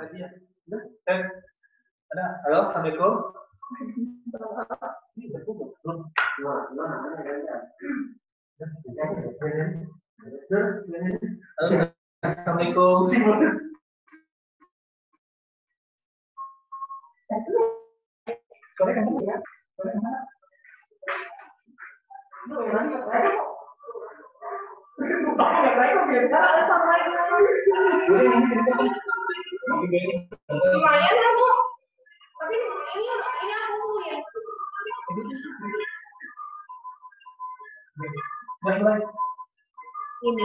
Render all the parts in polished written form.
Aja. Udah, ada. Halo, assalamualaikum. Ini udah tutup belum? Halo, assalamualaikum. Sore kamu ya? Sore kemana? Lumayan lah Bu. Tapi ini aku ya. Baik. Ini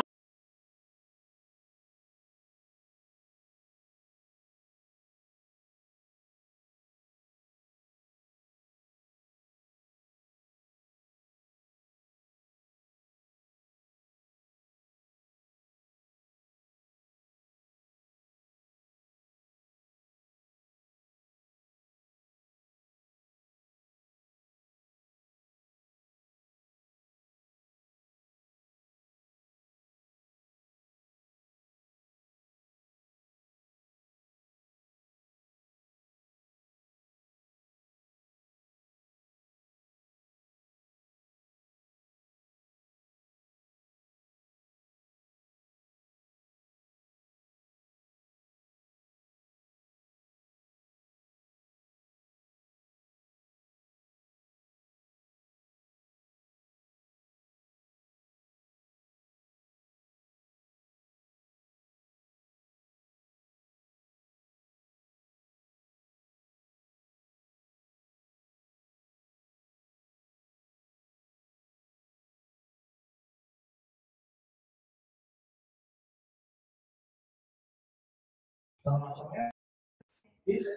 Bisa.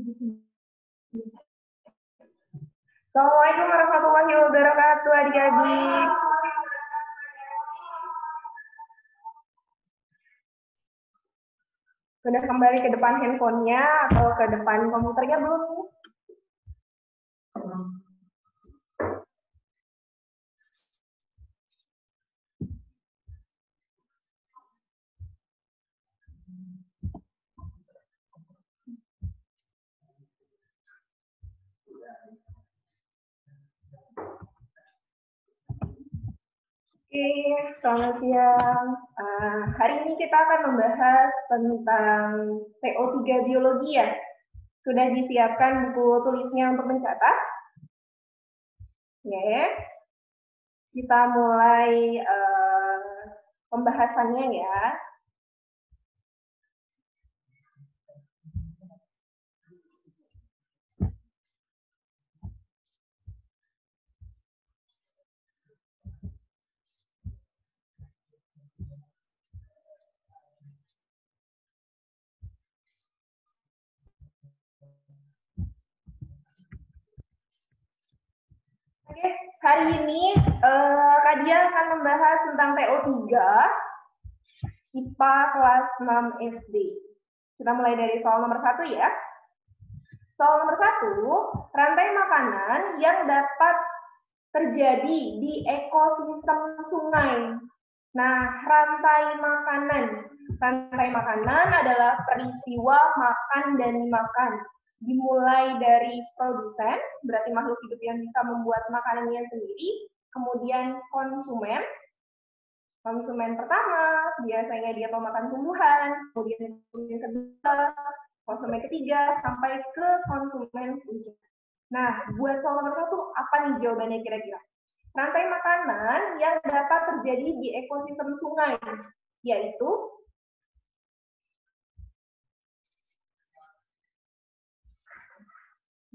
Assalamualaikum warahmatullahi wabarakatuh, adik-adik. Sudah kembali ke depan handphonenya atau ke depan komputernya belum? Oke, selamat siang. Hari ini kita akan membahas tentang PO3 biologi ya. Sudah disiapkan buku tulisnya untuk mencatat? Ya, kita mulai pembahasannya ya. Oke, hari ini Kadia akan membahas tentang PO3 IPA kelas 6 SD. Kita mulai dari soal nomor 1 ya. Soal nomor 1, rantai makanan yang dapat terjadi di ekosistem sungai. Nah, rantai makanan adalah peristiwa makan dan dimakan. Dimulai dari produsen, berarti makhluk hidup yang bisa membuat makanannya sendiri, kemudian konsumen. Konsumen pertama, biasanya dia pemakan tumbuhan, kemudian kedua, konsumen ketiga, sampai ke konsumen puncak. Nah, buat soal nomor 1, apa nih jawabannya kira-kira? Rantai makanan yang dapat terjadi di ekosistem sungai, yaitu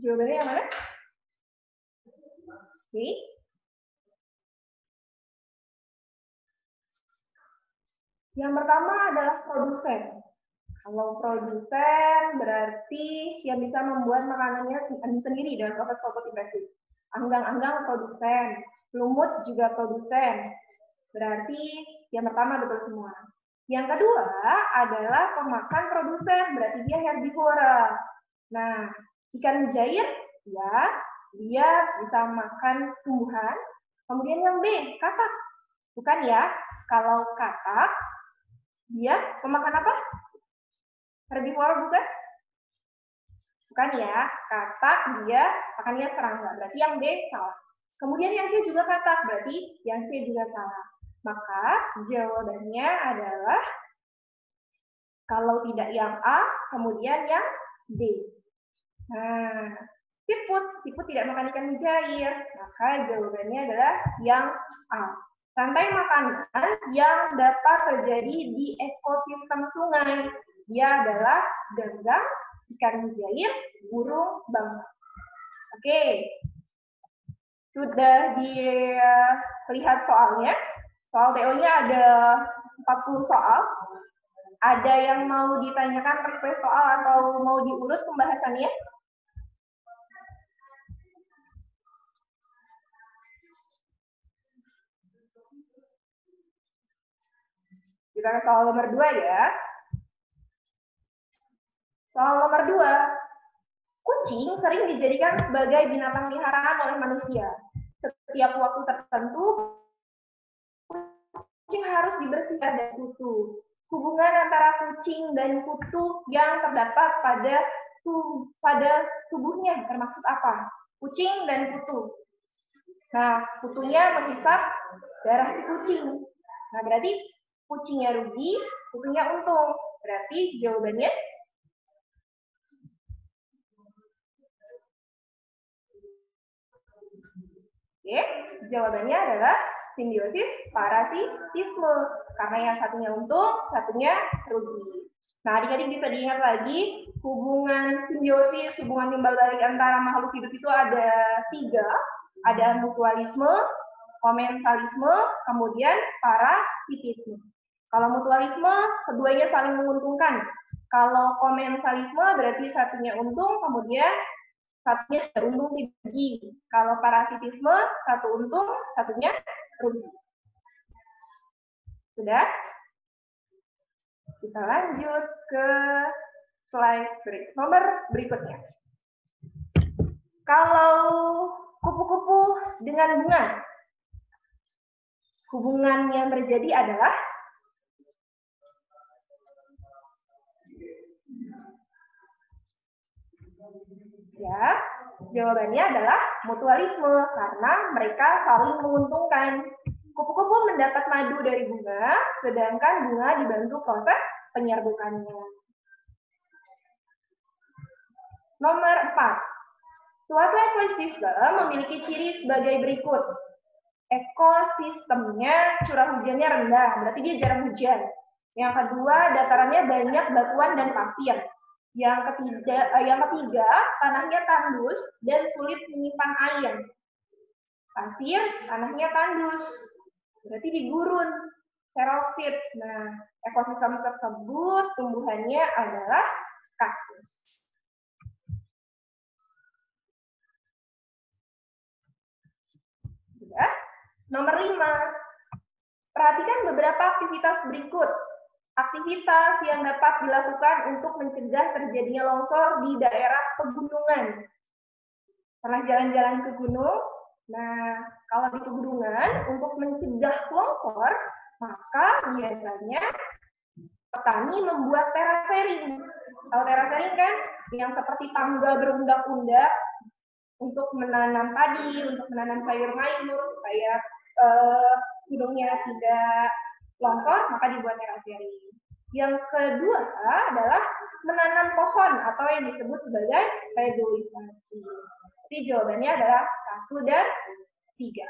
jawabannya yang mana? Oke. Yang pertama adalah produsen. Kalau produsen berarti yang bisa membuat makanannya sendiri dengan proses fotosintesis. Anggang-anggang produsen, lumut juga produsen. Berarti yang pertama betul semua. Yang kedua adalah pemakan produsen, berarti dia herbivora. Nah, ikan mujair ya, dia bisa makan tumbuhan. Kemudian yang B, katak. Bukan ya, kalau katak dia pemakan apa? Herbivora bukan? Bukan ya, katak dia makannya serangga. Berarti yang B salah. Kemudian yang C juga katak, berarti yang C juga salah. Maka jawabannya adalah kalau tidak yang A, kemudian yang D. Nah, siput tidak makan ikan mujair, maka jawabannya adalah yang A. Rantai makanan yang dapat terjadi di ekosistem sungai, dia adalah ganggang, ikan mujair, burung bangsa. Oke, sudah dilihat soalnya. Soal TO-nya ada 40 soal. Ada yang mau ditanyakan per soal atau mau diurut pembahasannya? Kita ke soal nomor 2 ya. Soal nomor 2. Kucing sering dijadikan sebagai binatang peliharaan oleh manusia. Setiap waktu tertentu, kucing harus dibersihkan dari kutu. Hubungan antara kucing dan kutu yang terdapat pada tubuhnya termaksud apa? Kucing dan kutu. Nah, kutunya menghisap darah si kucing. Nah, berarti kucingnya rugi, kutunya untung. Berarti jawabannya oke, jawabannya adalah simbiosis parasitisme. Karena yang satunya untung, satunya rugi. Nah, adik-adik bisa diingat lagi, hubungan simbiosis, hubungan timbal balik antara makhluk hidup itu ada 3. Ada mutualisme, komensalisme, kemudian parasitisme. Kalau mutualisme, keduanya saling menguntungkan. Kalau komensalisme berarti satunya untung, kemudian satunya tidak untung dibagi. Kalau parasitisme, satu untung, satunya rugi. Sudah? Kita lanjut ke slide nomor berikutnya. Kalau kupu-kupu dengan bunga, hubungan yang terjadi adalah ya, jawabannya adalah mutualisme karena mereka saling menguntungkan. Kupu-kupu mendapat madu dari bunga, sedangkan bunga dibantu proses penyerbukannya. Nomor 4. Suatu ekosistem memiliki ciri sebagai berikut. Ekosistemnya curah hujannya rendah, berarti dia jarang hujan. Yang kedua, datarannya banyak batuan dan pasir. Yang ketiga, tanahnya tandus dan sulit menyimpan air. Pasir, tanahnya tandus, berarti di gurun, xerofit. Nah, ekosistem tersebut tumbuhannya adalah kaktus. Ya. Nomor 5. Perhatikan beberapa aktivitas berikut. Aktivitas yang dapat dilakukan untuk mencegah terjadinya longsor di daerah pegunungan. Pernah jalan-jalan ke gunung? Nah, kalau di pegunungan, untuk mencegah longsor, maka biasanya petani membuat terasering. Tahu terasering kan? Yang seperti tangga berundak-undak untuk menanam padi, untuk menanam sayur-mayur, supaya gunungnya tidak longsor, maka dibuat terasering. Yang kedua adalah menanam pohon atau yang disebut sebagai reboisasi. Jadi jawabannya adalah 1 dan 3.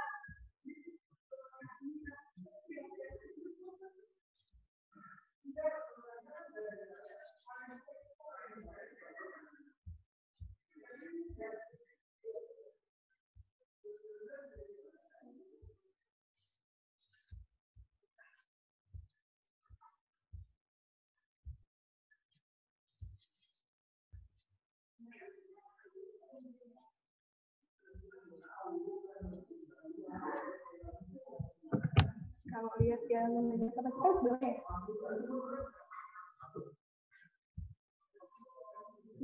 Kalau lihat yang menjadi kapasitas boleh.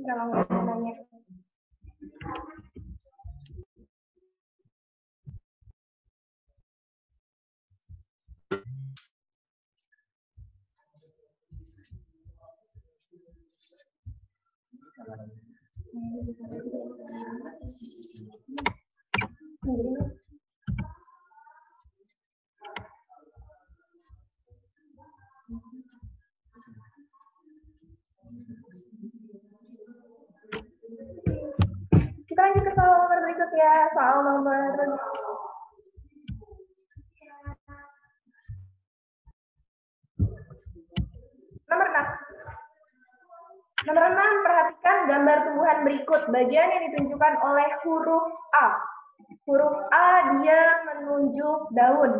Kalau nggak mau nanya. Kita lanjut ke soal nomor berikutnya. Soal nomor 6. Nomor 6, perhatikan gambar tumbuhan berikut. Bagian yang ditunjukkan oleh huruf A. Huruf A dia menunjuk daun.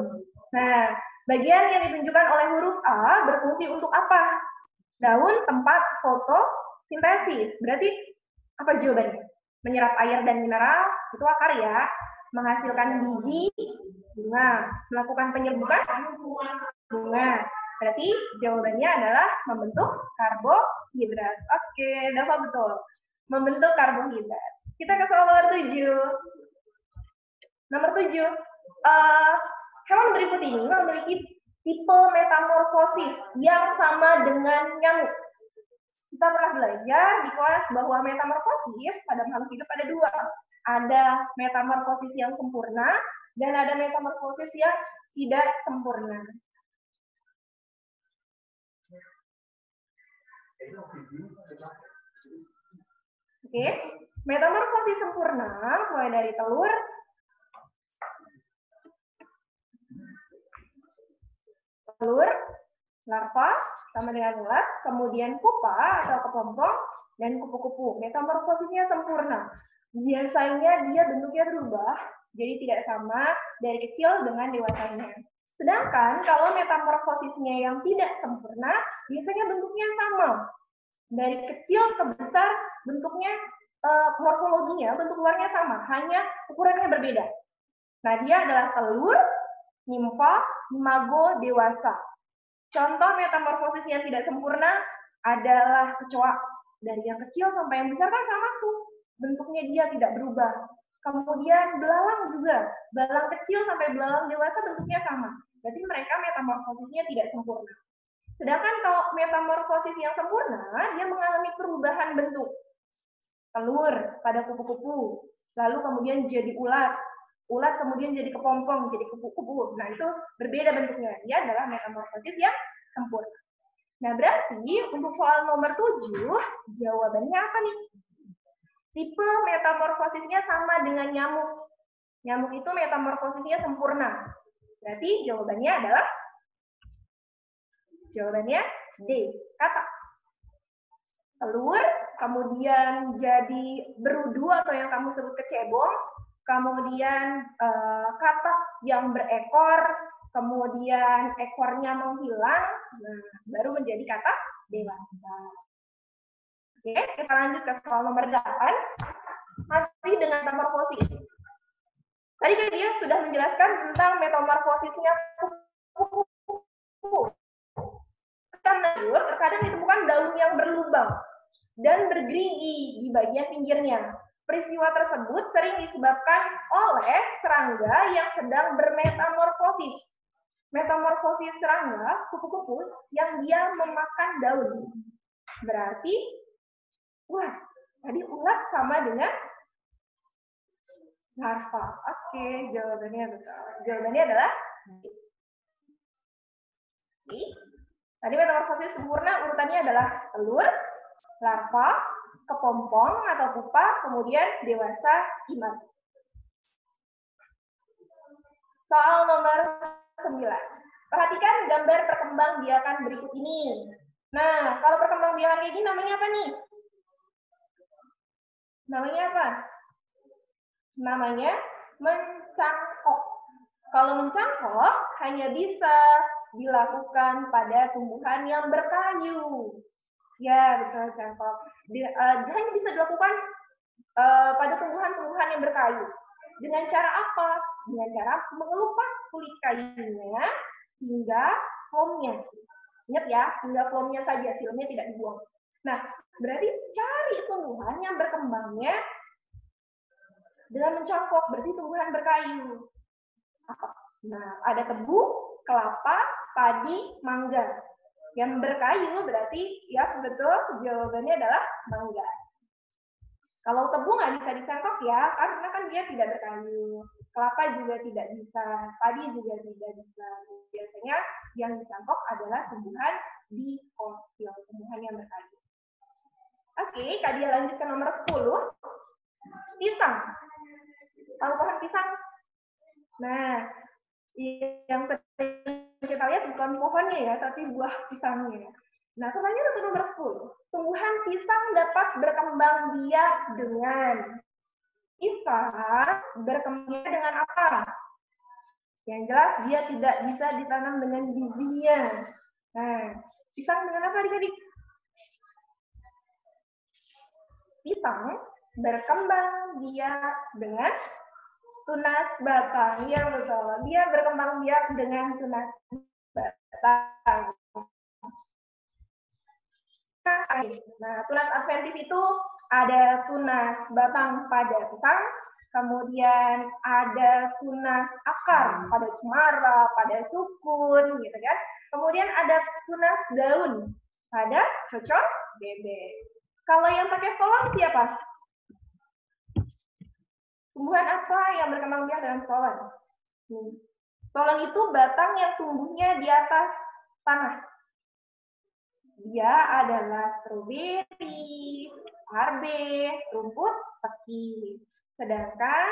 Nah, bagian yang ditunjukkan oleh huruf A berfungsi untuk apa? Daun tempat fotosintesis. Berarti apa jawabannya? Menyerap air dan mineral, itu akar ya. Menghasilkan biji, bunga. Melakukan penyerbukan, bunga. Berarti jawabannya adalah membentuk karbohidrat. Oke, Dava betul. Membentuk karbohidrat. Kita ke soal nomor 7. Nomor 7. Hewan berikut ini memiliki tipe metamorfosis yang sama dengan nyamuk. Kita pernah belajar di kelas bahwa metamorfosis pada makhluk hidup ada 2. Ada metamorfosis yang sempurna dan ada metamorfosis yang tidak sempurna. Oke, metamorfosis sempurna mulai dari telur, larva sama dengan ulat, kemudian pupa atau kepompong, dan kupu-kupu. Metamorfosisnya sempurna. Biasanya dia bentuknya berubah, jadi tidak sama dari kecil dengan dewasanya. Sedangkan kalau metamorfosisnya yang tidak sempurna, biasanya bentuknya sama. Dari kecil ke besar bentuknya, morfologinya, bentuk luarnya sama, hanya ukurannya berbeda. Nah, dia adalah telur, nimfa, imago, dewasa. Contoh metamorfosis yang tidak sempurna adalah kecoa. Dari yang kecil sampai yang besar kan sama tuh. Bentuknya dia tidak berubah. Kemudian belalang juga. Belalang kecil sampai belalang dewasa bentuknya sama. Berarti mereka metamorfosisnya tidak sempurna. Sedangkan kalau metamorfosis yang sempurna, dia mengalami perubahan bentuk. Telur pada kupu-kupu, lalu kemudian jadi ulat. Ulat kemudian jadi kepompong, jadi kupu-kupu. Nah, itu berbeda bentuknya. Dia adalah metamorfosis yang sempurna. Nah, berarti untuk soal nomor 7, jawabannya apa nih? Tipe metamorfosisnya sama dengan nyamuk. Nyamuk itu metamorfosisnya sempurna. Berarti jawabannya adalah D, kata. Telur, kemudian jadi berudu atau yang kamu sebut kecebong, kemudian katak yang berekor, kemudian ekornya menghilang, nah, baru menjadi kata dewasa. Oke, kita lanjut ke soal nomor 8, masih dengan metamorfosis. Tadi kan dia sudah menjelaskan tentang metamorfosisnya kupu-kupu. Terkadang ditemukan daun yang berlubang dan bergerigi di bagian pinggirnya. Peristiwa tersebut sering disebabkan oleh serangga yang sedang bermetamorfosis. Metamorfosis serangga, kupu-kupu, yang dia memakan daun. Berarti, wah, tadi ulat sama dengan larva. Oke, jawabannya betul. Jawabannya adalah D. Tadi metamorfosis sempurna urutannya adalah telur, larva, kepompong atau pupa, kemudian dewasa, imago. Soal nomor 9. Perhatikan gambar perkembangbiakan berikut ini. Nah, kalau perkembangbiakan kayak gini namanya apa nih? Namanya apa? Namanya mencangkok. Kalau mencangkok hanya bisa dilakukan pada tumbuhan yang berkayu. Ya, betul, cangkok. Hanya bisa dilakukan pada tumbuhan-tumbuhan yang berkayu. Dengan cara apa? Dengan cara mengelupas kulit kayunya hingga foamnya. Ingat ya, hingga foamnya saja, silnya tidak dibuang. Nah, berarti cari tumbuhan yang berkembangnya dengan mencangkok, berarti tumbuhan berkayu. Nah, ada tebu, kelapa, padi, mangga. Yang berkayu berarti ya betul jawabannya adalah mangga. Kalau tebu nggak bisa dicangkok ya, karena kan dia tidak berkayu. Kelapa juga tidak bisa, padi juga tidak bisa. Biasanya yang dicangkok adalah tumbuhan dikotil, tumbuhan yang berkayu. Oke, Kak Dia lanjut ke nomor 10. Pisang. Tahu pohon pisang? Nah, yang kita lihat bukan pohonnya ya, tapi buah pisangnya. Nah, pertanyaan untuk nomor 10. Tumbuhan pisang dapat berkembang biak dengan pisang berkembang dengan apa? Yang jelas dia tidak bisa ditanam dengan bijinya. Nah, pisang dengan apa adik-adik? Pisang berkembang biak dengan tunas batang. Yang betul. Dia berkembang biak dengan tunas batang. Nah, tunas adventif itu ada tunas batang pada pisang, kemudian ada tunas akar pada cemara, pada sukun, gitu kan. Kemudian ada tunas daun pada cocok bebek. Kalau yang pakai stolon siapa? Tumbuhan apa yang berkembang biak dengan stolon? Stolon itu batang yang tumbuhnya di atas tanah. Dia adalah stroberi, arbe, rumput teki. Sedangkan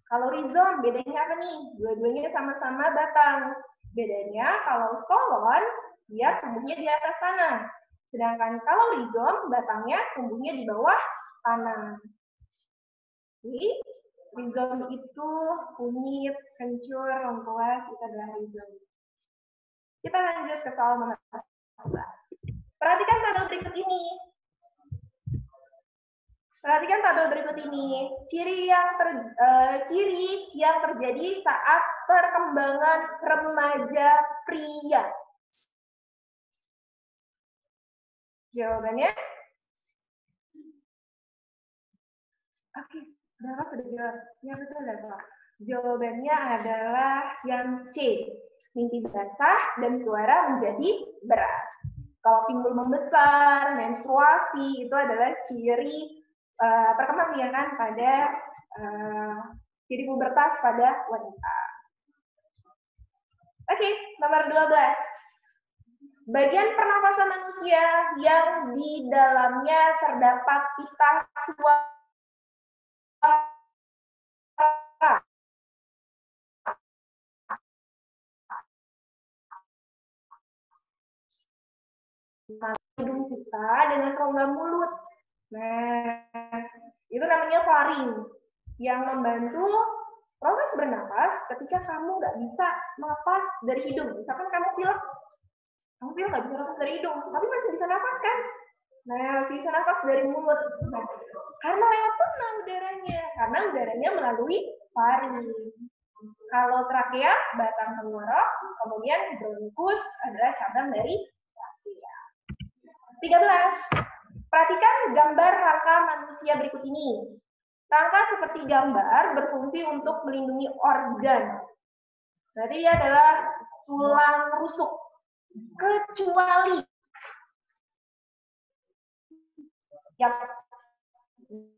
kalau rizom, bedanya apa nih? Dua-duanya sama-sama batang. Bedanya kalau stolon, dia tumbuhnya di atas tanah. Sedangkan kalau rizom, batangnya tumbuhnya di bawah tanah. Jadi, rizom itu kunyit, kencur, lengkuas, itu adalah rizom. Kita lanjut ke soal nomor 14. Perhatikan tabel berikut ini. Perhatikan tabel berikut ini. Ciri yang terjadi saat perkembangan remaja pria. Jawabannya? Oke, berapa sudah jawab? Ya betul adalah. Jawabannya adalah yang C. Mimpi basah dan suara menjadi berat. Kalau pinggul membesar, menstruasi itu adalah ciri perkembangan pada ciri pubertas pada wanita. Oke, nomor 12. Bagian pernapasan manusia yang di dalamnya terdapat pita suara. Hidung kita dengan rongga mulut. Nah, itu namanya faring yang membantu proses bernapas ketika kamu nggak bisa napas dari hidung. Misalkan kamu pilek nggak bisa napas dari hidung, tapi masih bisa napas kan? Nah, masih bisa napas dari mulut. Nah, karena lewat mana udaranya? Karena udaranya melalui faring. Kalau trakea, batang tenggorok, kemudian bronkus adalah cabang dari trakea. 13. Perhatikan gambar rangka manusia berikut ini. Rangka seperti gambar berfungsi untuk melindungi organ. Jadi dia adalah tulang rusuk. Kecuali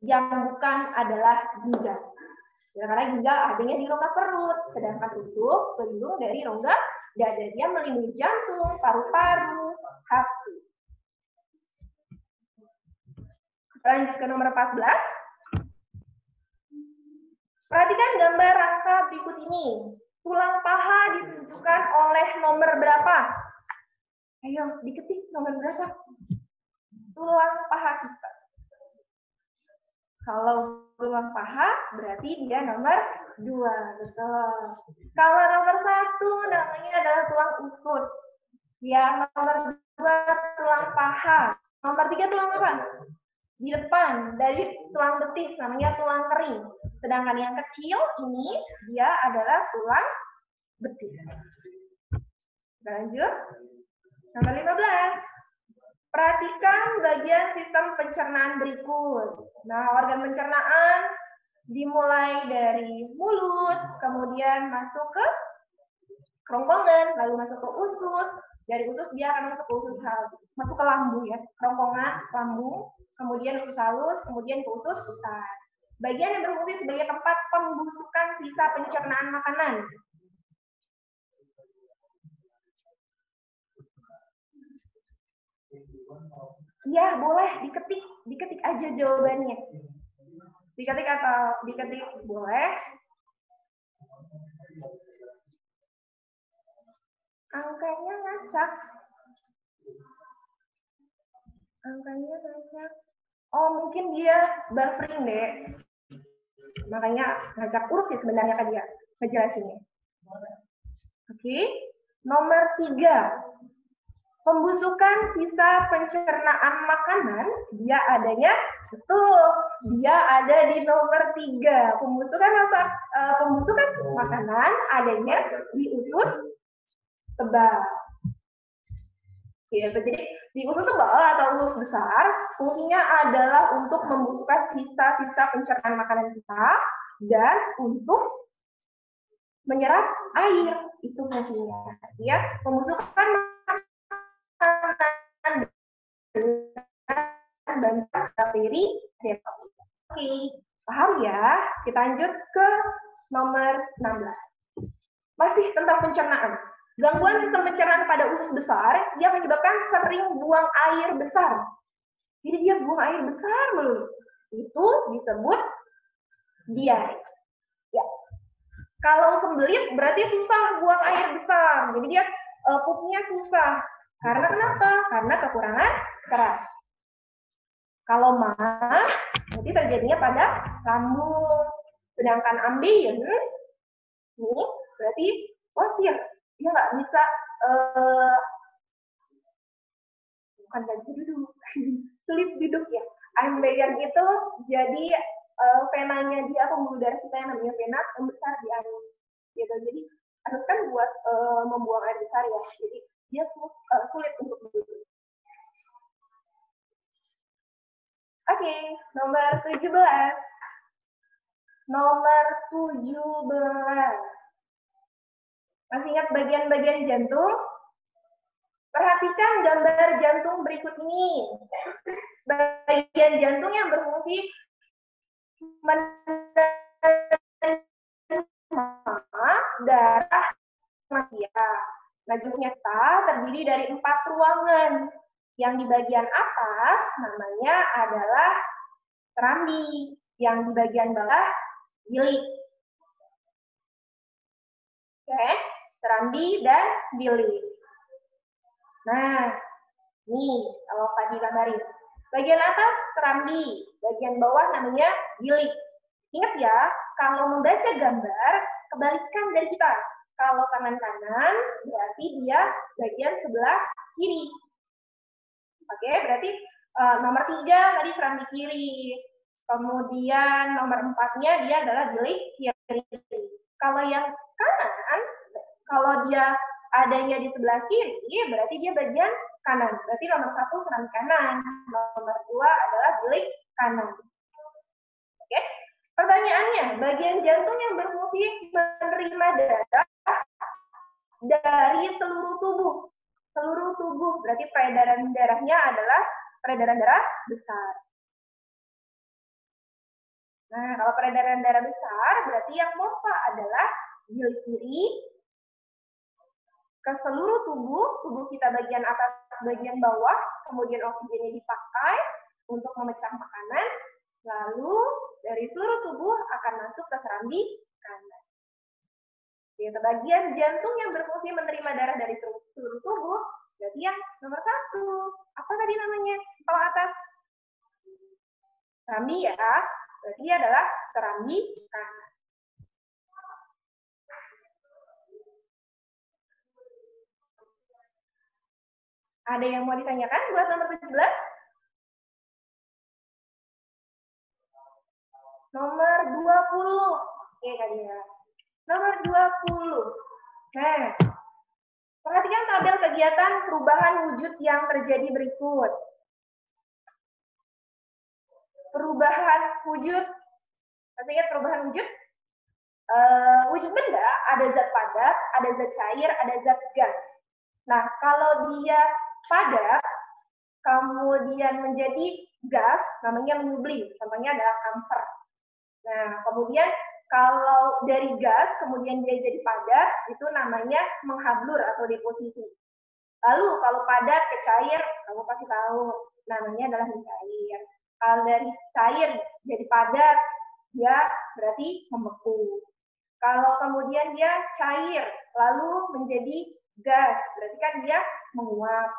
yang bukan adalah ginjal. Ya, karena ginjal adanya di rongga perut, sedangkan rusuk pelindung dari rongga dada. Dia melindungi jantung, paru-paru, hati. Lanjut ke nomor 14. Perhatikan gambar rangka berikut ini. Tulang paha ditunjukkan oleh nomor berapa? Ayo, diketik nomor berapa? Tulang paha kita. Kalau tulang paha, berarti dia nomor 2. Betul. Kalau nomor 1, namanya adalah tulang usus. Yang nomor 2, tulang paha. Nomor 3, tulang apa? Di depan, dari tulang betis, namanya tulang kering. Sedangkan yang kecil ini, dia adalah tulang betis. Kita lanjut. Nomor 15. Perhatikan bagian sistem pencernaan berikut. Nah, organ pencernaan dimulai dari mulut, kemudian masuk ke kerongkongan, lalu masuk ke usus. Dari usus dia akan masuk ke usus halus, masuk ke lambung ya, kerongkongan, lambung, kemudian usus halus, kemudian ke usus besar. Bagian yang berfungsi sebagai tempat pembusukan sisa pencernaan makanan. Ya, boleh diketik aja jawabannya. Diketik atau diketik boleh. Angkanya ngacak. Oh, mungkin dia buffering deh. Makanya ngacak huruf sih sebenarnya kan dia ngejelasinnya. Oke. Nomor 3. Pembusukan sisa pencernaan makanan, dia adanya, betul, dia ada di nomor 3. Pembusukan makanan adanya di usus tebal. Ya, jadi di usus tebal atau usus besar, fungsinya adalah untuk membusukkan sisa-sisa pencernaan makanan kita dan untuk menyerap air. Itu fungsinya. Ya, pembusukan dan bakteri. Oke, paham ya? Kita lanjut ke nomor 16. Masih tentang pencernaan. Gangguan sistem pencernaan pada usus besar, dia menyebabkan sering buang air besar. Jadi dia buang air besar melulu. Itu disebut diare. Ya. Kalau sembelit berarti susah buang air besar. Jadi dia pupnya susah. Karena kenapa? Karena kekurangan keras. Kalau mah, nanti terjadinya pada lambung. Sedangkan ambeien, ini berarti wasir. Dia nggak bisa, bukan lagi duduk, sulit duduk ya. Ambeien itu jadi venanya dia, pembuluh darah kita yang namanya vena membesar di anus gitu. Jadi anus kan buat membuang air besar ya, jadi dia sulit untuk begitu. Oke, nomor 17. Nomor 17. Masih ingat bagian-bagian jantung? Perhatikan gambar jantung berikut ini. Bagian jantung yang berfungsi menerima darah manusia. Nah, jantung kita terdiri dari 4 ruangan. Yang di bagian atas namanya adalah serambi. Yang di bagian bawah bilik. Oke, serambi dan bilik. Nah, nih kalau tadi gambarin. Bagian atas serambi, bagian bawah namanya bilik. Ingat ya, kalau membaca gambar, kebalikan dari kita. Kalau tangan kanan, berarti dia bagian sebelah kiri. Oke, berarti nomor 3 tadi serambi kiri. Kemudian nomor 4-nya dia adalah bilik kiri. Kalau yang kanan, kalau dia adanya di sebelah kiri, berarti dia bagian kanan. Berarti nomor 1 serambi kanan, nomor 2 adalah bilik kanan. Oke, pertanyaannya, bagian jantung yang berfungsi menerima darah dari seluruh tubuh. Seluruh tubuh, berarti peredaran darahnya adalah peredaran darah besar. Nah, kalau peredaran darah besar, berarti yang pompa adalah bilik kiri ke seluruh tubuh kita bagian atas, bagian bawah, kemudian oksigennya dipakai untuk memecah makanan, lalu dari seluruh tubuh akan masuk ke serambi kanan. Jadi bagian jantung yang berfungsi menerima darah dari seluruh tubuh, berarti yang nomor 1. Apa tadi namanya? Kalau atas? Serambi ya, berarti dia adalah serambi kanan. Ada yang mau ditanyakan buat nomor 17? Nomor 20. Oke, Kadia. Nomor 20. Nah, perhatikan tabel kegiatan perubahan wujud yang terjadi berikut. Perubahan wujud. Masih ingat perubahan wujud? Wujud benda, ada zat padat, ada zat cair, ada zat gas. Nah, kalau dia padat, kemudian menjadi gas, namanya menyublim. Contohnya adalah kamfer. Nah, kemudian kalau dari gas, kemudian dia jadi padat, itu namanya menghablur atau deposisi. Lalu kalau padat ke cair, kamu pasti tahu, namanya adalah mencair. Kalau dari cair jadi padat, dia berarti membeku. Kalau kemudian dia cair, lalu menjadi gas, berarti kan dia menguap.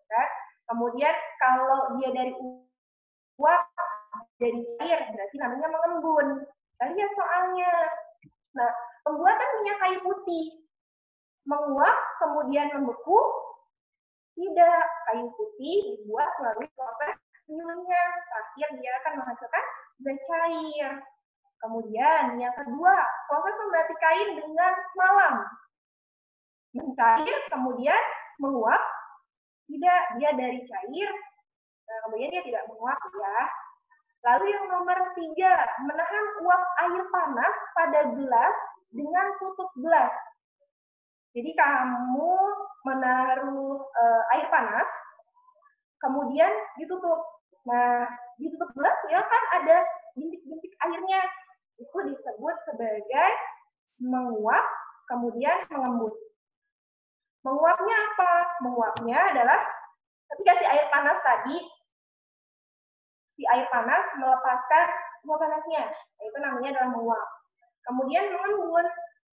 Kan? Kemudian kalau dia dari uap jadi cair, berarti namanya mengembun. Kita lihat soalnya. Nah, pembuatan minyak kayu putih menguap kemudian membeku, tidak. Kayu putih dibuat melalui proses penyulingan. Terakhir dia akan menghasilkan zat cair. Kemudian yang kedua, proses membatik kain dengan malam. Mencair, kemudian menguap. Tidak, dia dari cair, kemudian dia tidak menguap ya. Lalu yang nomor 3, menahan uap air panas pada gelas dengan tutup gelas. Jadi kamu menaruh air panas, kemudian ditutup. Nah, ditutup gelas ya kan ada bintik-bintik airnya. Itu disebut sebagai menguap, kemudian mengembun. Menguapnya apa? Menguapnya adalah ketika si air panas tadi, si air panas melepaskan uap panasnya. Itu namanya adalah menguap. Kemudian mengembun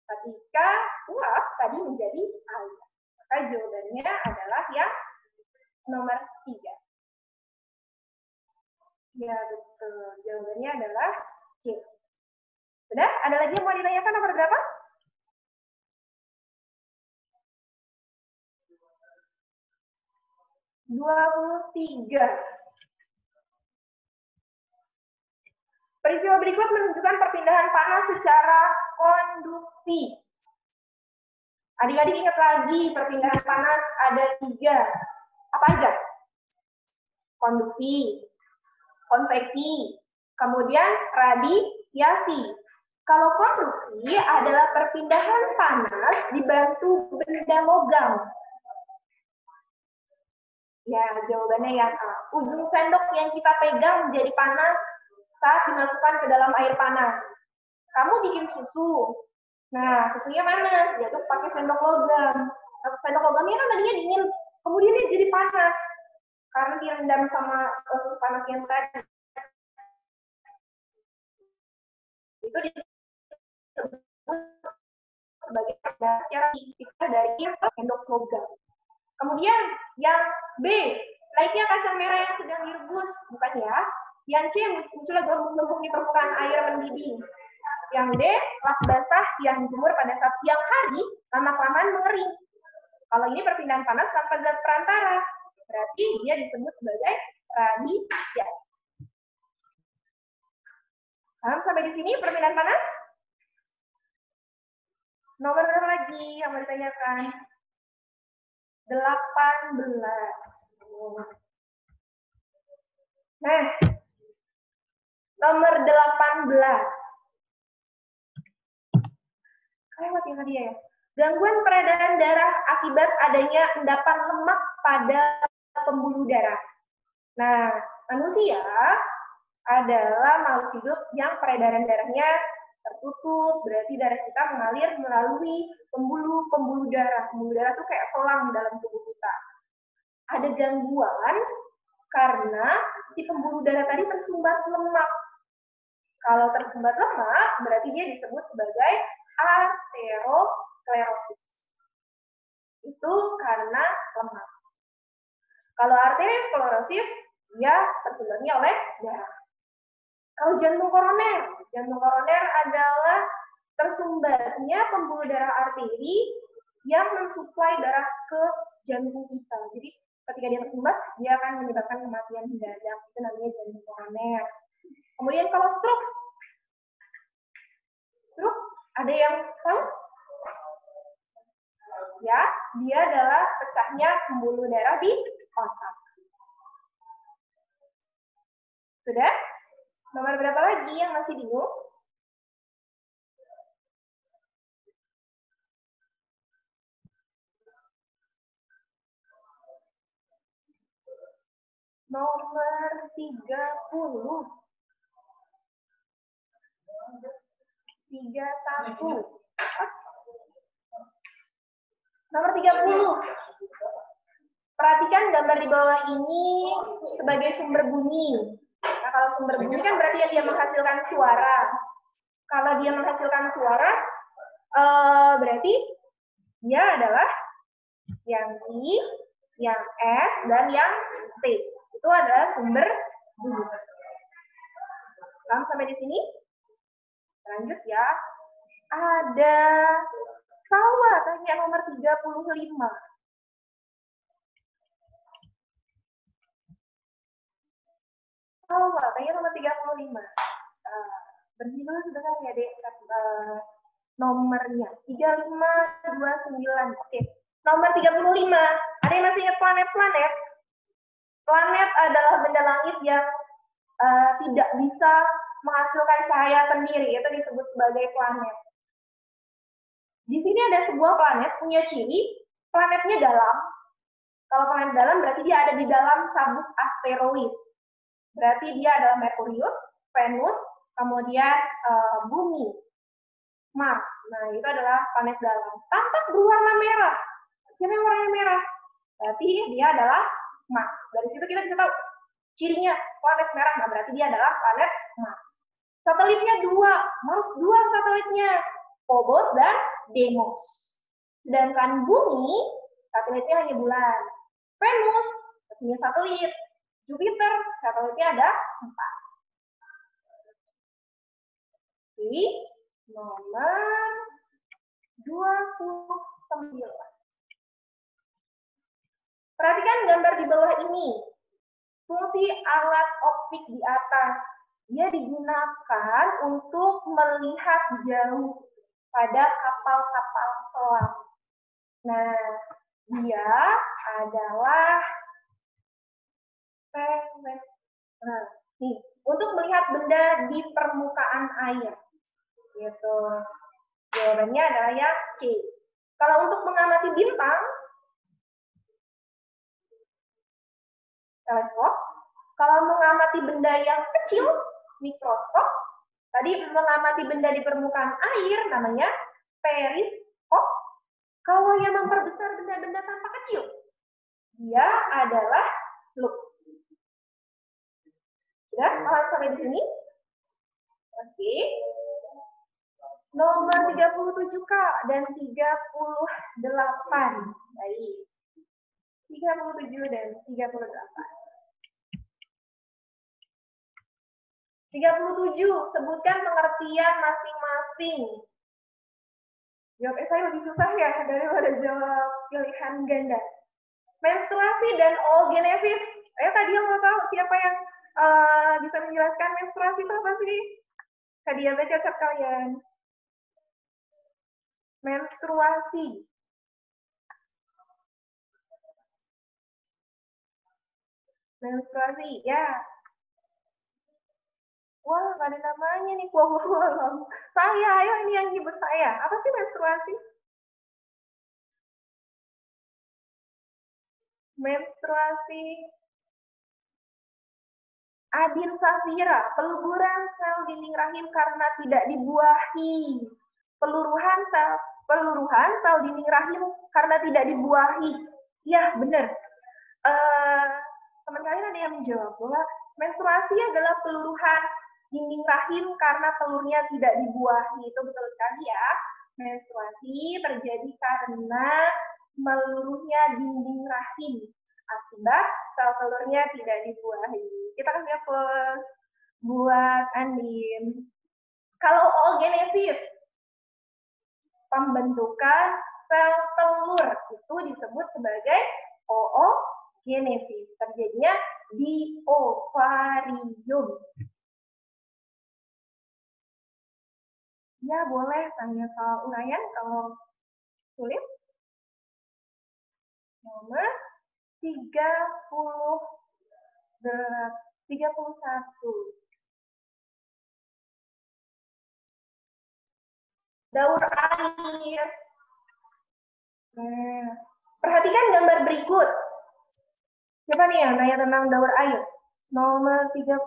ketika uap tadi menjadi air. Maka jawabannya adalah yang nomor 3. Ya, betul. Jawabannya adalah C. Sudah? Ada lagi yang mau ditanyakan nomor berapa? 23. Peristiwa berikut menunjukkan perpindahan panas secara konduksi. Adik-adik ingat lagi, perpindahan panas ada 3. Apa aja? Konduksi, konveksi, kemudian radiasi. Kalau konduksi adalah perpindahan panas dibantu benda logam. Ya, jawabannya yang A. Ujung sendok yang kita pegang menjadi panas saat dimasukkan ke dalam air panas. Kamu bikin susu. Nah, susunya panas, diaduk pakai sendok logam. Sendok logamnya kan tadinya dingin, kemudian dia jadi panas. Karena direndam sama susu panas yang tadi. Itu disebut sebagai perpindahan dari sendok logam. Kemudian yang B, naiknya kacang merah yang sedang direbus, bukan ya? Yang C, munculnya gelembung-gelembung di permukaan air mendidih. Yang D, lap basah yang dijemur pada saat siang hari, lama-kelamaan mengering. Kalau ini perpindahan panas tanpa zat perantara, berarti dia disebut sebagai radiasi. Paham sampai di sini perpindahan panas? Nomor berapa lagi yang mau ditanyakan? 18. Nah, nomor 18. Lewat yang tadi ya. Gangguan peredaran darah akibat adanya endapan lemak pada pembuluh darah. Nah, manusia adalah makhluk hidup yang peredaran darahnya tertutup, berarti darah kita mengalir melalui pembuluh darah. Pembuluh darah itu kayak selang dalam tubuh kita. Ada gangguan karena si pembuluh darah tadi tersumbat lemak. Kalau tersumbat lemak, berarti dia disebut sebagai aterosklerosis. Itu karena lemak. Kalau arteriosklerosis, dia tersumbatnya oleh darah. Kalau jantung koroner adalah tersumbatnya pembuluh darah arteri yang mensuplai darah ke jantung kita. Jadi ketika dia tersumbat, dia akan menyebabkan kematian mendadak. Itu namanya jantung koroner. Kemudian kalau stroke ada yang tahu? Ya, dia adalah pecahnya pembuluh darah di otak. Sudah? Nomor berapa lagi yang masih bingung? Nomor 30. 31. Nomor 30. Perhatikan gambar di bawah ini sebagai sumber bunyi. Nah, kalau sumber bunyi kan berarti dia menghasilkan suara. Kalau dia menghasilkan suara, berarti dia adalah yang I, yang S, dan yang T. Itu adalah sumber bunyi. Paham sampai di sini? Lanjut ya. Ada Salwa, tanya nomor 35. Salwa, tanya nomor 35. Berhenti dulu sebentar ya, Dek. Nomornya 3529. Oke. Nomor 35. Ada yang masih ingat planet-planet? Planet adalah benda langit yang tidak bisa menghasilkan cahaya sendiri. Itu disebut sebagai planet. Di sini ada sebuah planet punya ciri, planetnya dalam. Kalau planet dalam berarti dia ada di dalam sabuk asteroid. Berarti dia adalah Merkurius, Venus, kemudian Bumi, Mars. Nah, itu adalah planet dalam. Tampak berwarna merah. Siapa yang warnanya merah? Berarti dia adalah Mars. Dari situ kita bisa tahu cirinya planet merah. Nah, berarti dia adalah planet Mars. Satelitnya 2, Mars 2 satelitnya, Phobos dan Deimos. Sedangkan Bumi, satelitnya hanya bulan. Venus, punya satelit. Jupiter, satelitnya ada 4. Oke, nomor 29. Perhatikan gambar di bawah ini. Fungsi alat optik di atas. Dia digunakan untuk melihat jauh pada kapal-kapal selam. Nah, dia adalah nah, nih, untuk melihat benda di permukaan air. Gitu. Jawabannya adalah yang C. Kalau untuk mengamati bintang, teleskop. Kalau mengamati benda yang kecil, mikroskop. Tadi mengamati benda di permukaan air, namanya periskop. Kalau yang memperbesar benda-benda tampak kecil, dia adalah loop. Sudah, paham sampai di sini? Oke. Nomor 37K dan 38. Baik. 37 dan 38. 37, sebutkan pengertian masing-masing. Jawab esai lebih susah ya daripada jawab pilihan ganda. Menstruasi dan oogenesis. Tadi yang mau tahu siapa yang bisa menjelaskan menstruasi itu apa sih? Tadi yang baca chat kalian. Menstruasi. Menstruasi, ya. Wah, nggak ada namanya nih. Saya, ayo ini yang nyebut saya. Apa sih menstruasi? Menstruasi. Adin Safira, peluburan sel dinding rahim karena tidak dibuahi. Peluruhan sel dinding rahim karena tidak dibuahi. Ya, benar. Teman kalian ada yang menjawab bahwa menstruasi adalah peluruhan dinding rahim karena telurnya tidak dibuahi. Itu betul sekali ya. Menstruasi terjadi karena meluruhnya dinding rahim akibat sel telurnya tidak dibuahi. Kita kasih plus buat Andin. Kalau oogenesis, pembentukan sel telur itu disebut sebagai oogenesis. Terjadinya di ovarium. Ya, boleh tanya soal uraian kalau sulit. Nomor 31. Daur air. Nah, perhatikan gambar berikut. Siapa nih yang nanya tentang daur air? Nomor 31.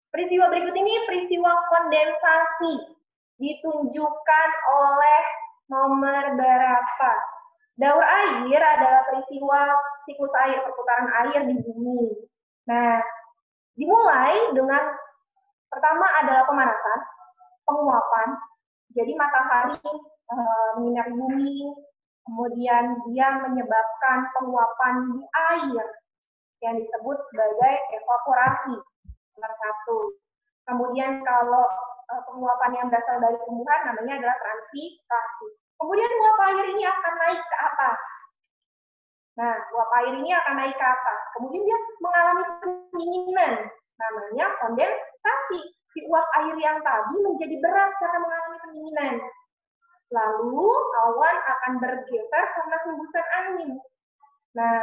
Peristiwa berikut ini peristiwa kondensasi. Ditunjukkan oleh nomor berapa? Daur air adalah peristiwa siklus air, perputaran air di bumi. Nah, dimulai dengan pertama adalah pemanasan, penguapan. Jadi matahari menyinari bumi, kemudian dia menyebabkan penguapan di air yang disebut sebagai evaporasi. Nomor 1. Kemudian kalau penguapan yang berasal dari tumbuhan namanya adalah transpirasi. Kemudian uap air ini akan naik ke atas. Nah, uap air ini akan naik ke atas. Kemudian dia mengalami pendinginan, namanya kondensasi. Si uap air yang tadi menjadi berat karena mengalami pendinginan. Lalu awan akan bergeser karena hembusan angin. Nah,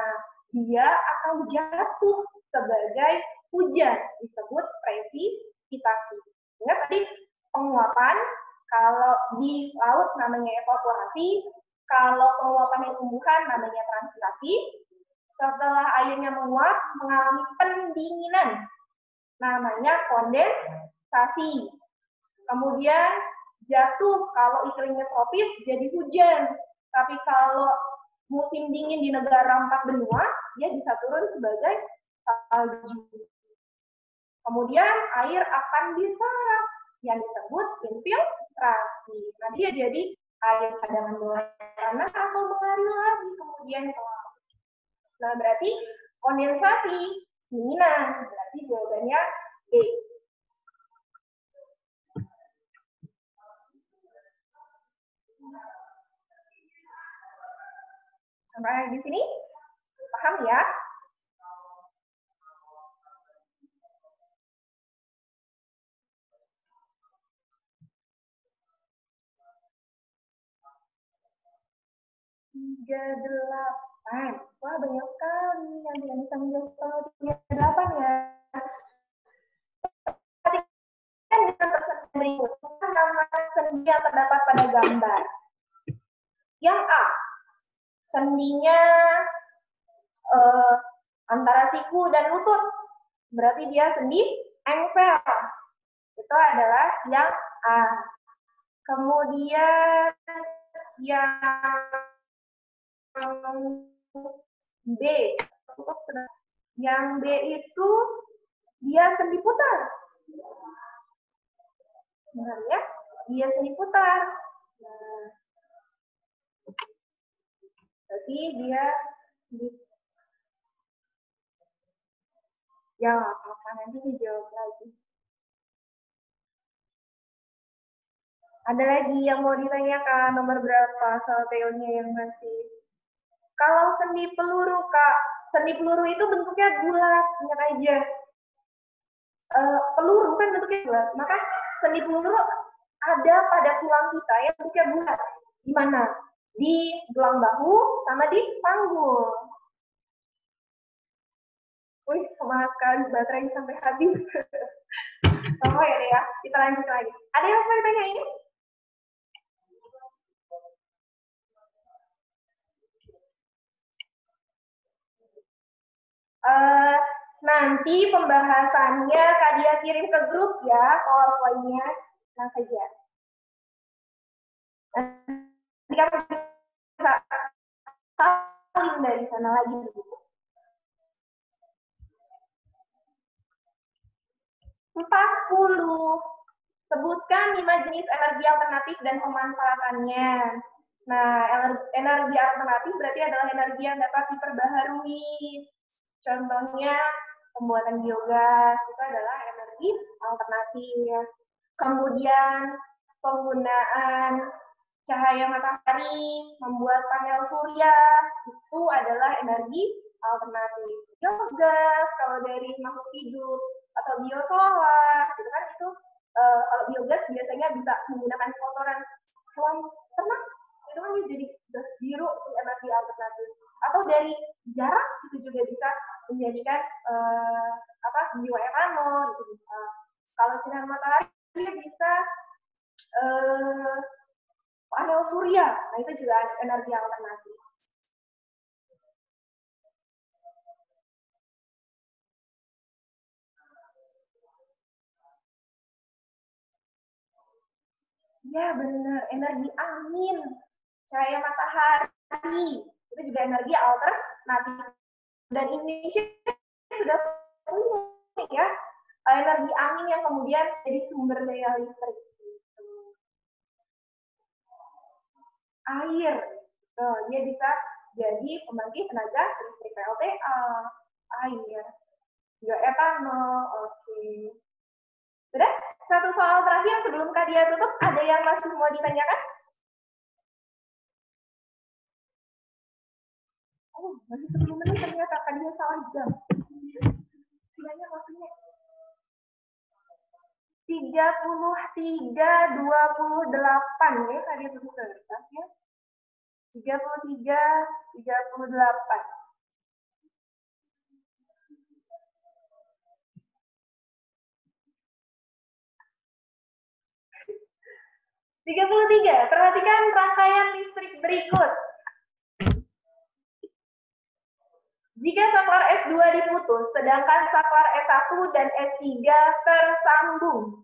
dia akan jatuh sebagai hujan, disebut presipitasi. Ingat tadi penguapan, kalau di laut namanya evaporasi, kalau penguapan yang tumbuhan namanya transpirasi. Setelah airnya menguap, mengalami pendinginan, namanya kondensasi. Kemudian jatuh, kalau iklimnya tropis jadi hujan. Tapi kalau musim dingin di negara 4 benua, dia bisa turun sebagai salju. Kemudian air akan diserap yang disebut infiltrasi. Nanti dia jadi air cadangan bawah tanah atau mengalir lagi kemudian ke laut. Nah, berarti kondensasi dinginan. Berarti jawabannya D. Sampai di sini? Paham ya? 38. Wah, banyak sekali yang tidak bisa menjawab kalau 38 ya. Berikut nama sendi yang terdapat pada gambar. Yang A, sendinya antara siku dan lutut, berarti dia sendi engkel. Itu adalah yang A. Kemudian yang B, yang B itu dia sendi putar. Benar ya? Dia sendi putar. Nah, berarti dia ya apa nanti dijawab lagi. Ada lagi yang mau ditanyakan, nomor berapa soal teorinya yang masih? Kalau sendi peluru, Kak, sendi peluru itu bentuknya bulat, ingat aja. Peluru kan bentuknya bulat, maka sendi peluru ada pada tulang kita yang bentuknya bulat. Di mana? Di gelang bahu sama di panggul. Wih, semangat sekali, baterai sampai habis. Oh ya, kita lanjut lagi. Ada yang mau ditanya ini? Nanti pembahasannya Kak Dia kirim ke grup ya, PowerPoint-nya. Nah saja. Nanti kamu bisa salin dari sana lagi. 40. Sebutkan 5 jenis energi alternatif dan pemanfaatannya. Nah, energi alternatif berarti adalah energi yang dapat diperbaharui. Contohnya, pembuatan biogas itu adalah energi alternatif. Kemudian, penggunaan cahaya matahari, membuat panel surya, itu adalah energi alternatif. Biogas, kalau dari makhluk hidup, atau biosolar, gitu kan, itu kalau biogas biasanya bisa menggunakan kotoran hewan ternak, itu kan jadi gas biru, energi alternatif. Atau dari jarak itu juga bisa menjadikan bioetanol gitu bisa. Kalau sinar matahari bisa panel surya, nah itu juga energi alternatif. Ya benar, energi angin, cahaya matahari, itu juga energi alternatif. Dan Indonesia sudah punya ya energi angin yang kemudian jadi sumber daya listrik. Air, dia bisa jadi pembangkit tenaga listrik PLTA, air, bioetanol, oke. Sudah? Satu soal terakhir sebelum Kak Dia tutup, ada yang masih mau ditanyakan? Oh, masih 10 menit ternyata Kak Dia salah jam. Silahkan waktunya. 33:28 ya Kak Dia tutup kertas ya. 33:38. 33. Perhatikan rangkaian listrik berikut. Jika saklar S2 diputus, sedangkan saklar S1 dan S3 tersambung.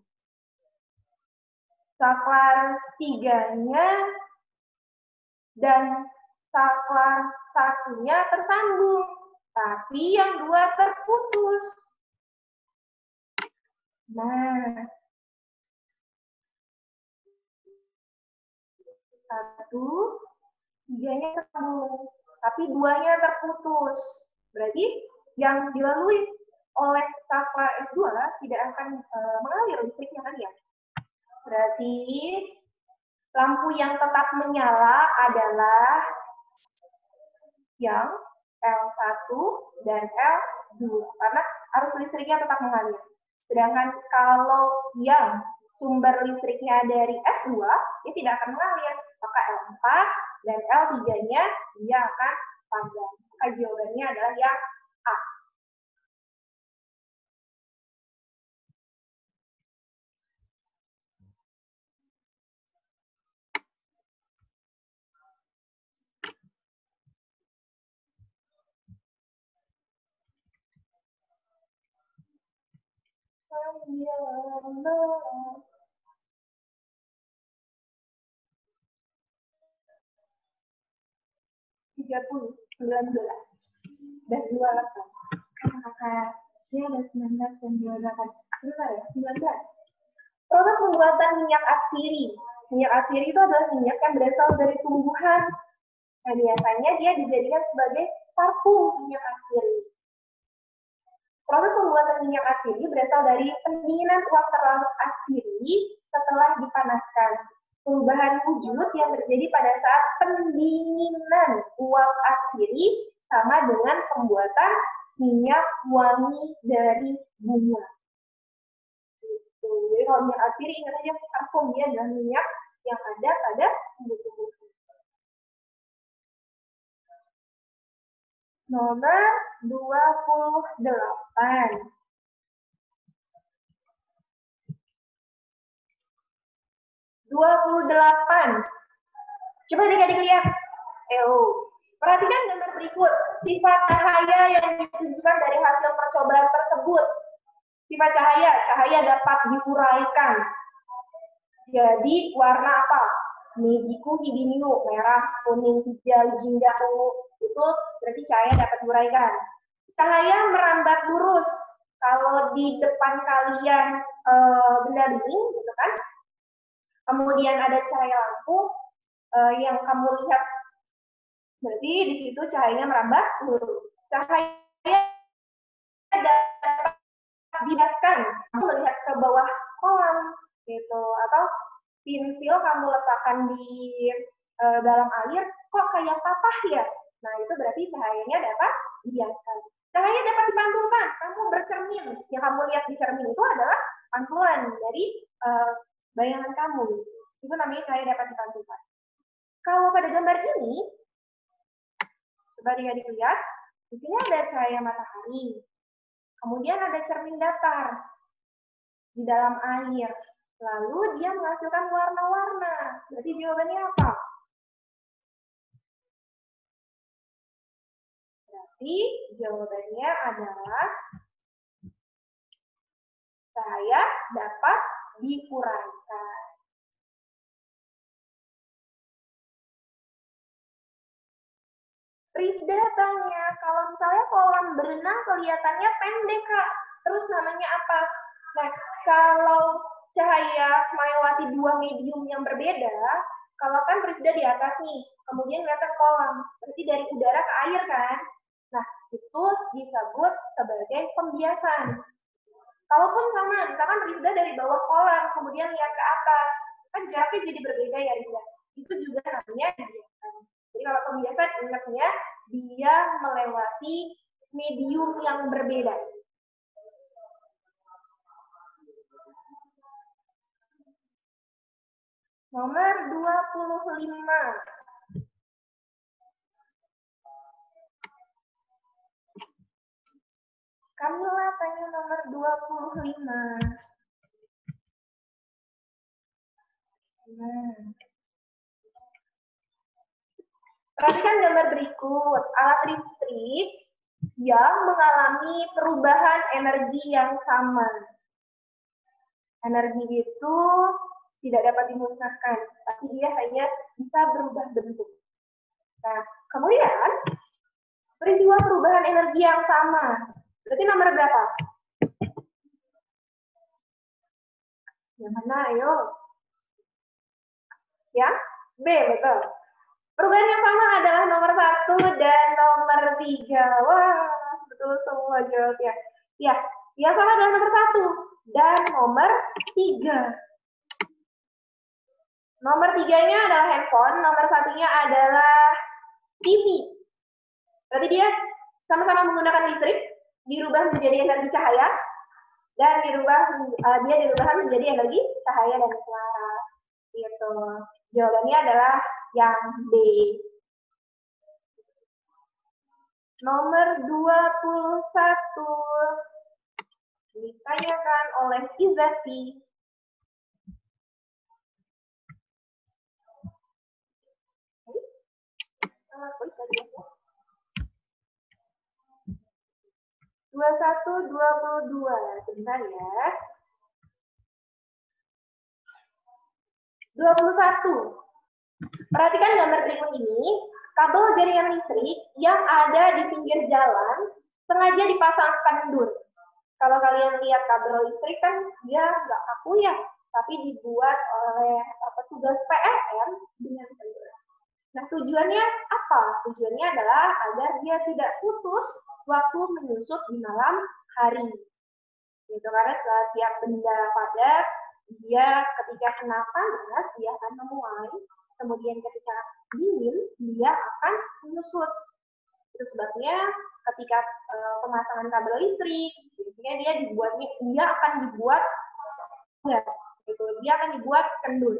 Saklar 3-nya dan saklar 1-nya tersambung, tapi yang 2 terputus. Nah, 1, 3-nya tersambung, tapi 2-nya terputus. Berarti yang dilalui oleh saklar S2 tidak akan mengalir listriknya kan ya? Berarti lampu yang tetap menyala adalah yang L1 dan L2 karena arus listriknya tetap mengalir. Sedangkan kalau yang sumber listriknya dari S2, dia tidak akan mengalir, maka L4. dan L3-nya dia akan panjang. Maka jawabannya adalah yang A. Dan 28. Kakak, ini ada 19 dan 28. Bentar ya, 19. Proses pembuatan minyak atsiri. Minyak atsiri itu adalah minyak yang berasal dari tumbuhan. Nah, biasanya dia dijadikan sebagai parfum minyak atsiri. Proses pembuatan minyak atsiri berasal dari pendinginan uap terlarut atsiri setelah dipanaskan. Perubahan wujud yang terjadi pada saat pendinginan uap atsiri sama dengan pembuatan minyak wangi dari bunga. Jadi kalau minyak atsiri ingat aja parfum, dia adalah minyak yang ada pada tumbuh-tumbuhan. Nomor 28. Coba adik-adik lihat. Perhatikan gambar berikut. Sifat cahaya yang ditunjukkan dari hasil percobaan tersebut. Sifat cahaya dapat diuraikan. Jadi warna apa? Mejiku, hibiniu, merah, kuning, hijau, jingga, ungu. Itu berarti cahaya dapat diuraikan. Cahaya merambat lurus. Kalau di depan kalian benda bening, gitu kan? Kemudian ada cahaya lampu yang kamu lihat. Berarti di situ cahayanya merambat lurus. Cahaya dapat didaskan. Kamu melihat ke bawah kolam, gitu, atau pensil kamu letakkan di dalam air, kok kayak patah ya? Nah, itu berarti cahayanya dapat dibiaskan. Cahaya dapat dipantulkan. Kamu bercermin, yang kamu lihat di cermin itu adalah pantulan dari bayangan kamu. Itu namanya cahaya dapat dipantulkan. Kalau pada gambar ini, coba adik-adik lihat, di sini ada cahaya matahari. Kemudian ada cermin datar di dalam air. Lalu dia menghasilkan warna-warna. Berarti jawabannya apa? Berarti jawabannya adalah cahaya dapat diuraikan. Rifda tanya, kalau misalnya kolam berenang kelihatannya pendek, Kak. Terus namanya apa? Nah, kalau cahaya melewati dua medium yang berbeda, kalau kan Rifda di atas nih, kemudian kelihatan kolam. Berarti dari udara ke air kan? Nah, itu disebut sebagai pembiasan. Kalaupun sama, misalkan Rifda dari bawah kolam, kemudian lihat ke atas, kan jaraknya jadi berbeda ya Rifda. Itu juga namanya pembiasan. Jadi kalau pembiasan ingatnya, dia melewati medium yang berbeda. Nomor 25. Kamila tanya nomor 25. Perhatikan gambar berikut. Alat listrik yang mengalami perubahan energi yang sama. Energi itu tidak dapat dimusnahkan, tapi dia hanya bisa berubah bentuk. Nah, kemudian peristiwa perubahan energi yang sama. Berarti nomor berapa? Yang mana, ayo? Ya, B, betul. Perubahan yang sama adalah nomor 1 dan nomor 3. Wah, betul semua jawabnya. Ya, yang sama adalah nomor 1 dan nomor 3. Nomor 3-nya adalah handphone, nomor 1-nya adalah TV. Berarti dia sama-sama menggunakan listrik, dirubah menjadi energi cahaya, dan dia dirubah menjadi energi cahaya dan suara. Gitu. Jawabannya adalah yang B. Nomor 21 ditanyakan oleh Izati. Dua satu 22. Sebentar ya. 21. Perhatikan gambar berikut ini. Kabel jaringan listrik yang ada di pinggir jalan sengaja dipasang kendur. Kalau kalian lihat kabel listrik kan dia nggak kaku ya, tapi dibuat oleh petugas PLN dengan kendur. Nah, tujuannya apa? Tujuannya adalah agar dia tidak putus waktu menyusut di malam hari. Gitu, karena setiap benda padat, dia ketika kena panas, dia akan memuai. Kemudian ketika dingin, dia akan menyusut. Itu sebabnya ketika pemasangan kabel listrik, biasanya dia akan dibuat kendur.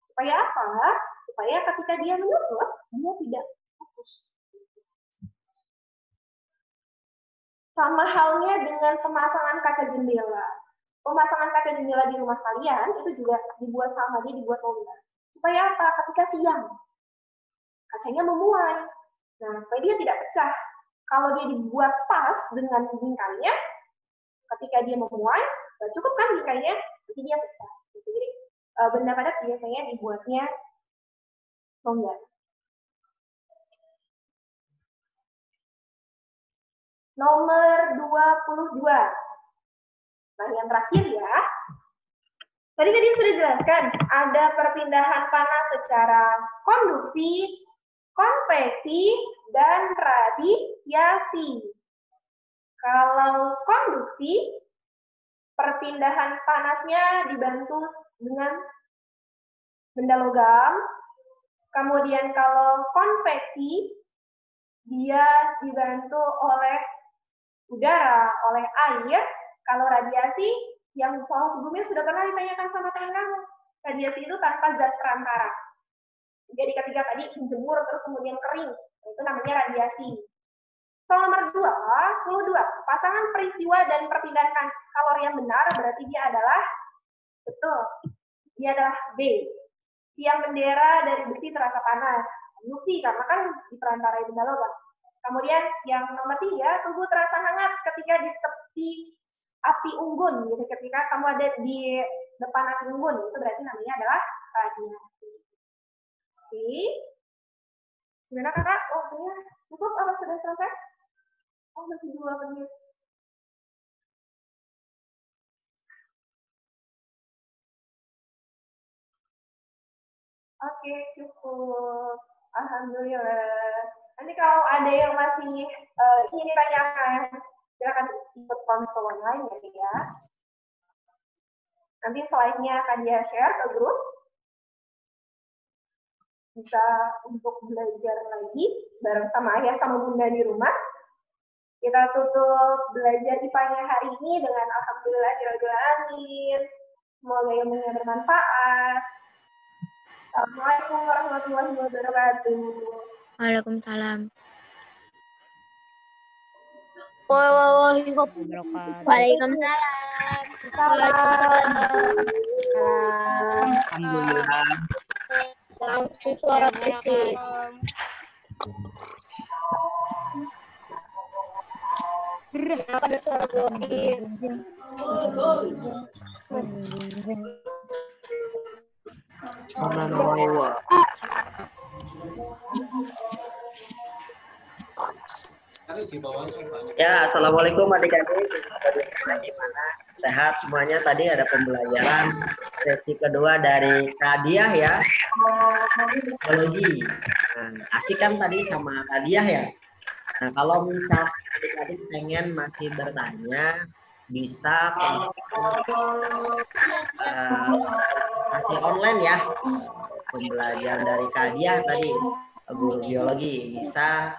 Supaya apa? Supaya ketika dia menyusut, dia tidak putus. Sama halnya dengan pemasangan kaca jendela. Pemasangan kaca jendela di rumah kalian itu juga dibuat sama, dia dibuat longgar. Supaya apa? Ketika siang, kacanya memuai. Nah, supaya dia tidak pecah. Kalau dia dibuat pas dengan bingkainya, ketika dia memuai, cukup kan bingkainya, jadi dia pecah. Jadi benda padat biasanya dibuatnya longgar. Nomor 22. Nah, yang terakhir ya. Tadi sudah dijelaskan, ada perpindahan panas secara konduksi, konveksi, dan radiasi. Kalau konduksi, perpindahan panasnya dibantu dengan benda logam. Kemudian kalau konveksi, dia dibantu oleh udara, oleh air. Kalau radiasi, yang soal sebelumnya sudah pernah ditanyakan sama teman kamu. Radiasi itu tanpa zat perantara. Jadi ketika tadi menjemur terus kemudian kering, itu namanya radiasi. Soal nomor 22, pasangan peristiwa dan perpindahan kalori yang benar berarti dia adalah, betul, dia adalah B. Tiang bendera dari besi terasa panas. Bukti, karena kan diperantarai benda logam. Kemudian yang nomor 3, tubuh terasa hangat ketika di tepi api unggun. Jadi ketika kamu ada di depan api unggun, itu berarti namanya adalah radiasi. Oke. Gimana kakak? Waktunya cukup apa sudah selesai? Oh, masih 2 menit. Oke, cukup. Alhamdulillah. Nanti kalau ada yang masih ingin ditanyakan, silakan ikut konsul online ya. Nanti slide-nya akan dia share ke grup. Bisa untuk belajar lagi bareng sama ayah sama bunda di rumah. Kita tutup belajar IPA-nya hari ini dengan alhamdulillah. Semoga ilmunya bermanfaat. Assalamualaikum warahmatullahi wabarakatuh. Waalaikumsalam. Waalaikumsalam. Alhamdulillah. Suara berisik. Kenapa ada suara goib? Ya, assalamualaikum adik-adik. Gimana? Sehat semuanya? Tadi ada pembelajaran sesi kedua dari Kadiah ya, biologi. Nah, asik kan tadi sama Kadiah ya. Nah, kalau misal adik-adik pengen masih bertanya, bisa masih online ya. Pembelajaran dari Kadiah tadi, guru biologi, bisa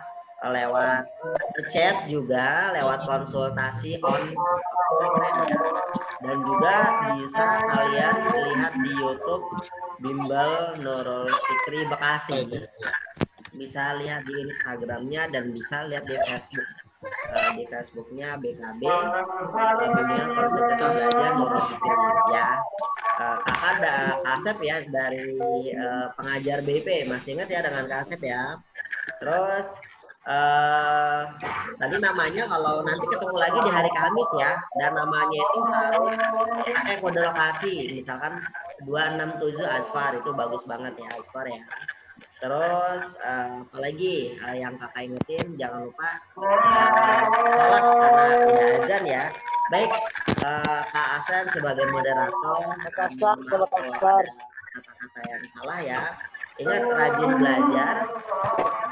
lewat chat juga, lewat konsultasi Dan juga bisa kalian lihat di YouTube Bimbel Nurul Fikri Bekasi. Bisa lihat di Instagramnya dan bisa lihat di Facebook. Di Facebooknya BKB Bimbingan Konsultasi Belajar Nurul Fikri ya. Kakak ada Kasep ya dari pengajar BP, masih ingat ya dengan Kasep ya. Terus tadi namanya kalau nanti ketemu lagi di hari Kamis ya, dan namanya itu harus pakai kode lokasi, misalkan 267 Asfar, itu bagus banget ya Asfar ya. Terus apalagi yang kakak ingetin, jangan lupa sholat karena udah azan ya. Baik, Kak Asep sebagai moderator, kata-kata yang salah ya. Ingat rajin belajar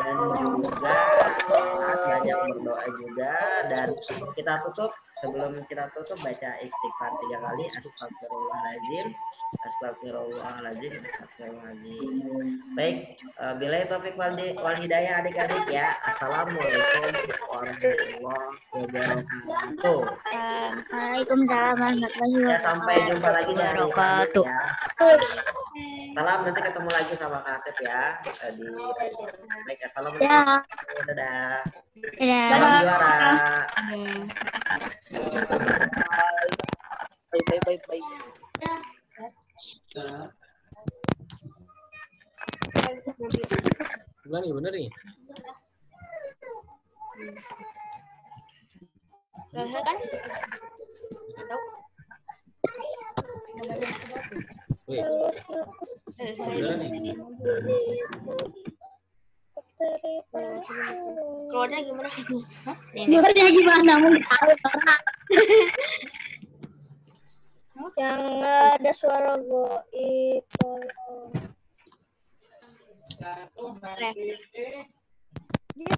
dan juga sholat, banyak berdoa juga, dan kita tutup, sebelum kita tutup baca istighfar 3 kali. Astagfirullahaladzim, astagfirullahaladzim, astagfirullahaladzim. Baik, billahi taufiq wal hidayah adik-adik ya. Assalamualaikum warahmatullahi wabarakatuh. Waalaikumsalam warahmatullahi Ya, wabarakatuh. sampai jumpa lagi di hari Kamis ya. Salam, nanti ketemu lagi sama Kak Asep ya di baik. Assalamualaikum. Dadah. Salam juara. Bye. Bener nih. Selesai kan? Tahu? Wih, bener nih. Keluarnya gimana? Keluarnya gimana? Mau tahu orang. Yang ada suara goib. Dia